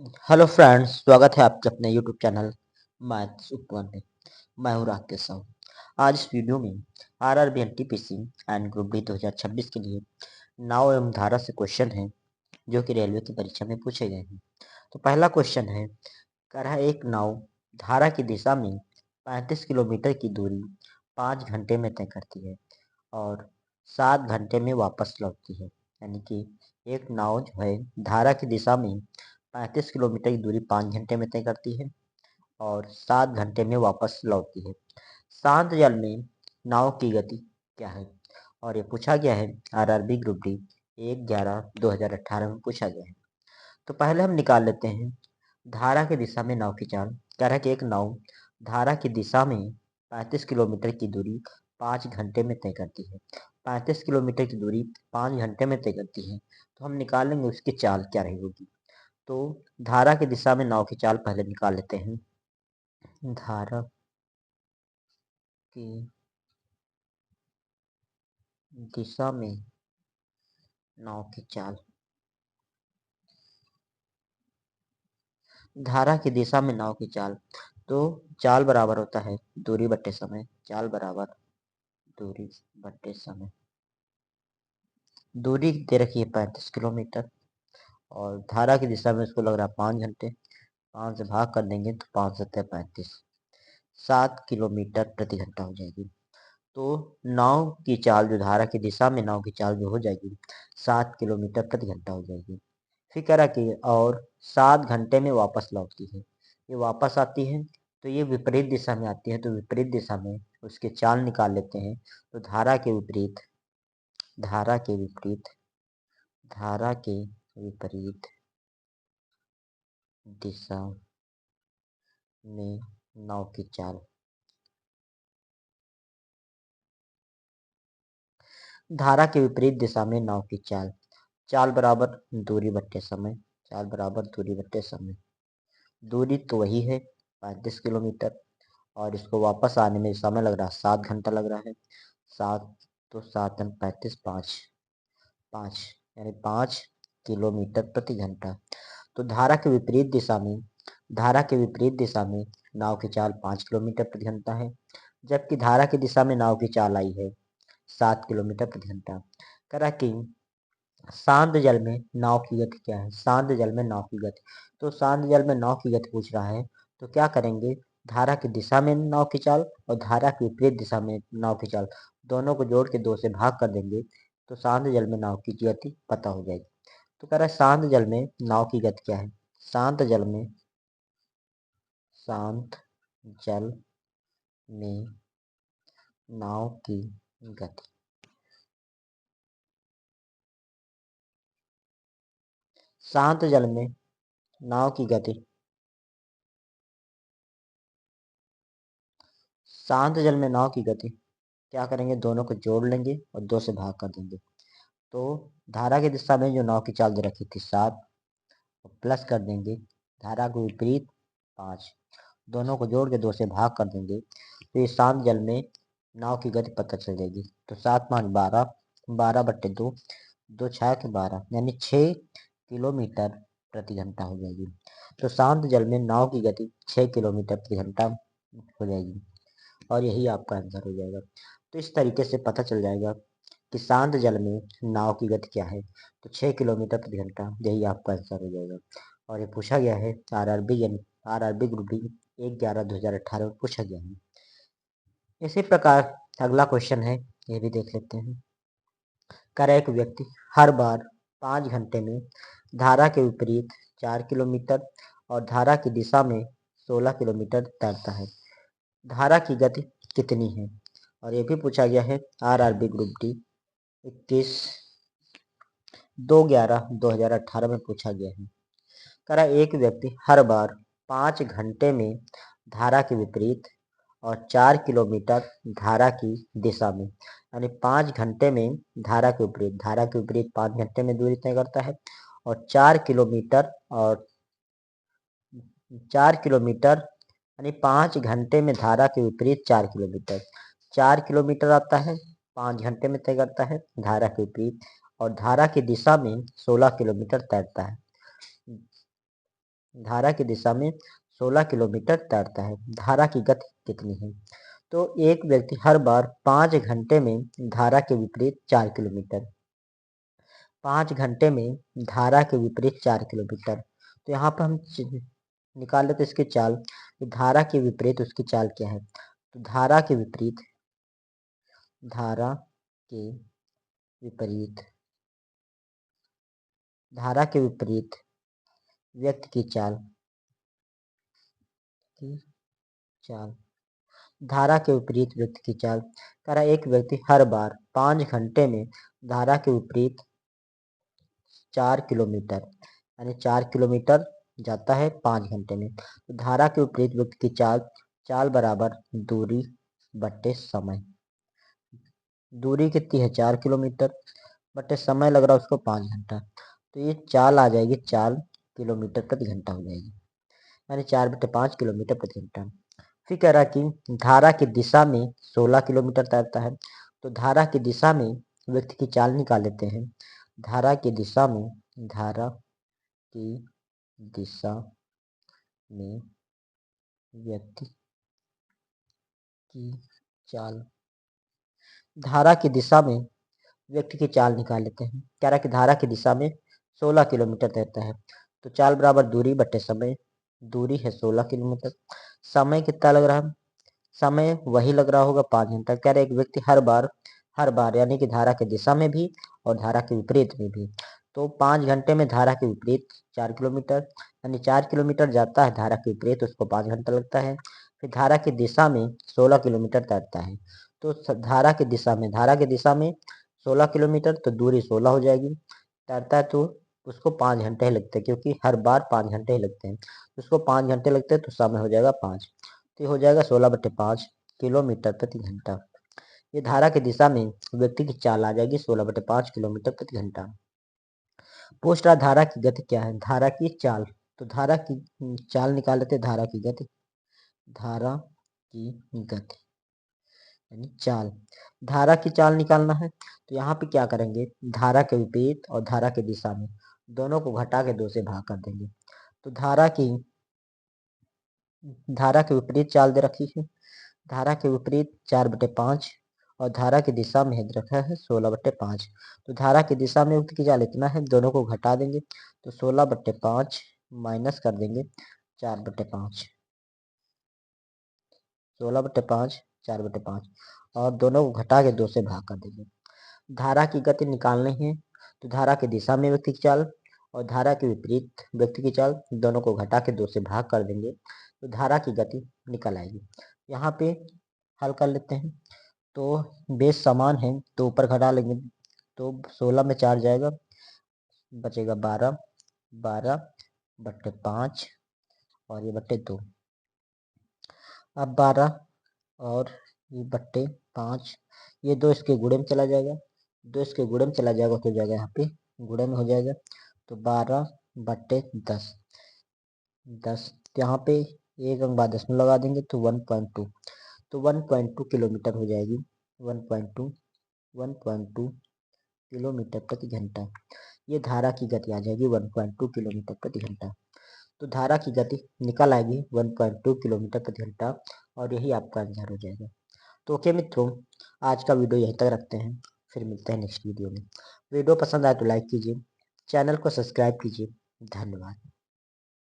Hello friends, स्वागत है आपके अपने यूट्यूब चैनल मैथ्स उपवन में। मैं हूँ राकेश साहू। आज इस वीडियो में RRB NTPC and group D 2026 के लिए नाव एवं धारा से क्वेश्चन हैं जो कि रेलवे की परीक्षा में पूछे गए हैं। तो पहला क्वेश्चन है, कह रहा है एक नाव धारा की दिशा में 35 किलोमीटर की दूरी 5 घंटे में तय करती है और 7 घंटे में वापस लौटती है। यानी कि एक नाव जो है धारा की दिशा में 35 किलोमीटर की दूरी 5 घंटे में तय करती है और 7 घंटे में वापस लौटती है। शांत जल में नाव की गति क्या है? और ये पूछा गया है आरआरबी ग्रुप डी 1/11/2018 में पूछा गया है। तो पहले हम निकाल लेते हैं धारा की दिशा में नाव की चाल। कह रहा है कि एक नाव धारा की दिशा में 35 किलोमीटर की दूरी 5 घंटे में तय करती है। 35 किलोमीटर की दूरी 5 घंटे में तय करती है, तो हम निकालेंगे उसकी चाल क्या रही होगी। तो धारा की दिशा में नाव की चाल पहले निकाल लेते हैं। धारा की दिशा में नाव की चाल, धारा की दिशा में नाव की चाल, तो चाल बराबर होता है दूरी बट्टे समय। चाल बराबर दूरी बट्टे समय। दूरी दे रखी है 35 किलोमीटर और धारा की दिशा में उसको लग रहा है 5 घंटे। 5 से भाग कर देंगे तो 5 सत्ते 35, 7 किलोमीटर प्रति घंटा हो जाएगी। तो नाव की चाल जो धारा की दिशा में नाव की चाल जो हो जाएगी 7 किलोमीटर प्रति घंटा हो जाएगी। फिर कह रहा कि और 7 घंटे में वापस लौटती है। ये वापस आती है तो ये विपरीत दिशा में आती है, तो विपरीत दिशा में उसके चाल निकाल लेते हैं। तो धारा के विपरीत, धारा के विपरीत, धारा के विपरीत दिशा में नाव की चाल, धारा के विपरीत दिशा में नाव की चाल। चाल बराबर दूरी बट्टे समय। चाल बराबर दूरी बट्टे समय। दूरी तो वही है 35 किलोमीटर और इसको वापस आने में समय लग रहा है 7 घंटा लग रहा है। 7 तो 7 35, 5 5 यानी 5 किलोमीटर प्रति घंटा। तो धारा के विपरीत दिशा में, धारा के विपरीत दिशा में नाव की चाल 5 किलोमीटर प्रति घंटा है, जबकि धारा की दिशा में नाव की चाल आई है 7 किलोमीटर प्रति घंटा। करा कि शांत जल में नाव की गति क्या है? शांत जल में नाव की गति, तो शांत जल में नाव की गति पूछ रहा है तो क्या करेंगे, धारा की दिशा में नाव की चाल और धारा की विपरीत दिशा में नाव की चाल दोनों को जोड़ के 2 से भाग कर देंगे तो शांत जल में नाव की गति पता हो जाएगी। तो कह रहा है शांत जल में नाव की गति क्या है? शांत जल में, शांत जल में नाव की गति, शांत जल में नाव की गति, शांत जल में नाव की गति क्या करेंगे, दोनों को जोड़ लेंगे और 2 से भाग कर देंगे। तो धारा की दिशा में जो नाव की चाल दे रखी थी 7 प्लस कर देंगे, धारा को विपरीत 5, दोनों को जोड़ के 2 से भाग कर देंगे तो ये शांत जल में नाव की गति पता चल जाएगी। तो 7 5 12, 12 बट्टे 2, 2 6 के 12 यानी 6 किलोमीटर प्रति घंटा हो जाएगी। तो शांत जल में नाव की गति 6 किलोमीटर प्रति घंटा हो जाएगी और यही आपका आंसर हो जाएगा। तो इस तरीके से पता चल जाएगा कि शांत जल में नाव की गति क्या है, तो 6 किलोमीटर प्रति घंटा, यही आपका आंसर हो जाएगा। और ये पूछा गया है आरआरबी ग्रुप डी 1/11/2018 में पूछा गया है। इसी प्रकार अगला क्वेश्चन है, ये भी देख लेते हैं। कर एक व्यक्ति हर बार 5 घंटे में धारा के विपरीत 4 किलोमीटर और धारा की दिशा में 16 किलोमीटर तैरता है, धारा की गति कितनी है? और ये भी पूछा गया है आरआरबी ग्रुप डी 21/2/11/2018 में पूछा गया है। करा एक व्यक्ति हर बार 5 घंटे में धारा के विपरीत और 4 किलोमीटर धारा की दिशा में, यानी 5 घंटे में धारा के विपरीत, धारा के विपरीत 5 घंटे में दूरी तय करता है और 4 किलोमीटर, और 4 किलोमीटर यानी 5 घंटे में धारा के विपरीत 4 किलोमीटर, 4 किलोमीटर आता है, 5 घंटे में तय करता है धारा के विपरीत और धारा की दिशा में 16 किलोमीटर तैरता है। धारा की दिशा में 16 किलोमीटर तैरता है। धारा की गति कितनी है? तो एक व्यक्ति हर बार 5 घंटे में धारा के विपरीत 4 किलोमीटर, 5 घंटे में धारा के विपरीत 4 किलोमीटर। तो यहाँ पर हम निकाल लेते इसकी चाल। धारा के विपरीत उसकी चाल क्या है? तो धारा के विपरीत धारा के विपरीत व्यक्ति की चाल धारा के विपरीत व्यक्ति की चाल कह रहा है एक व्यक्ति हर बार 5 घंटे में धारा के विपरीत 4 किलोमीटर यानी 4 किलोमीटर जाता है 5 घंटे में। तो धारा के विपरीत व्यक्ति की चाल बराबर दूरी बट्टे समय। दूरी कितनी है? 4 किलोमीटर बट्टे समय लग रहा है उसको 5 घंटा। तो ये चाल आ जाएगी 4 किलोमीटर प्रति घंटा हो जाएगी, यानी 4/5 किलोमीटर प्रति घंटा। फिर कह रहा कि धारा की दिशा में 16 किलोमीटर तैरता है। तो धारा की दिशा में व्यक्ति की चाल निकाल लेते हैं। धारा की दिशा में व्यक्ति की चाल धारा की दिशा में व्यक्ति की चाल निकाल लेते हैं। कह रहा कि धारा की दिशा में 16 किलोमीटर तैरता है। तो चाल बराबर दूरी बट्टे समय। दूरी है 16 किलोमीटर। समय कितना लग रहा है? समय वही लग रहा होगा 5 घंटा। कह रहे एक व्यक्ति हर बार यानी कि धारा की दिशा में भी और धारा के विपरीत में भी। तो 5 घंटे में धारा के विपरीत 4 किलोमीटर यानी 4 किलोमीटर जाता है धारा के विपरीत, उसको 5 घंटा लगता है। फिर धारा की दिशा में 16 किलोमीटर तैरता है। तो धारा की दिशा में 16 किलोमीटर, तो दूरी 16 हो जाएगी। तैरता है तो उसको 5 घंटे ही लगते हैं, क्योंकि हर बार 5 घंटे ही लगते हैं। उसको 5 घंटे लगते हैं तो समय हो जाएगा 5। तो हो जाएगा 16/5 किलोमीटर प्रति घंटा। ये धारा की दिशा में व्यक्ति की चाल आ जाएगी 16/5 किलोमीटर प्रति घंटा। पूछ रहा धारा की गति क्या है? धारा की चाल। तो धारा की चाल निकाल लेते हैं। धारा की गति यानी चाल। धारा की चाल निकालना है तो यहाँ पे क्या करेंगे? धारा के विपरीत और धारा की दिशा में दोनों को घटा के 2 से भाग कर देंगे। तो धारा के विपरीत चाल दे रखी है। धारा के विपरीत 4/5 और धारा की दिशा में रखा है 16/5। तो धारा की दिशा में व्यक्ति की चाल इतना है, दोनों को घटा देंगे तो 16/5 माइनस कर देंगे 4/5। 16/5 4/5 और दोनों को घटा के 2 से भाग कर देंगे। धारा की गति निकालनी है तो धारा की दिशा में व्यक्ति की चाल और धारा के विपरीत व्यक्ति की चाल दोनों को घटा के 2 से भाग कर देंगे तो धारा की गति निकल आएगी। यहाँ पे हल कर लेते हैं। तो बेस समान है तो ऊपर घटा लेंगे तो 16 में 4 जाएगा, बचेगा 12/5 और ये बट्टे 2। अब 12 और ये बट्टे 5, ये 2 इसके गुणे में चला जाएगा, 2 इसके गुणे में चला जाएगा तो जाएगा यहाँ पे गुणे में हो जाएगा। तो 12/10 यहाँ पे एक अंक बाद 10 में लगा देंगे तो 1.2। तो 1.2 किलोमीटर हो जाएगी। 1.2 किलोमीटर प्रति घंटा। ये धारा की गति आ जाएगी 1.2 किलोमीटर प्रति घंटा। तो धारा की गति निकल आएगी 1.2 किलोमीटर प्रति घंटा और यही आपका आंसर हो जाएगा। तो ओके मित्रों, आज का वीडियो यहीं तक रखते हैं, फिर मिलते हैं नेक्स्ट वीडियो में। वीडियो पसंद आए तो लाइक कीजिए, चैनल को सब्सक्राइब कीजिए। धन्यवाद।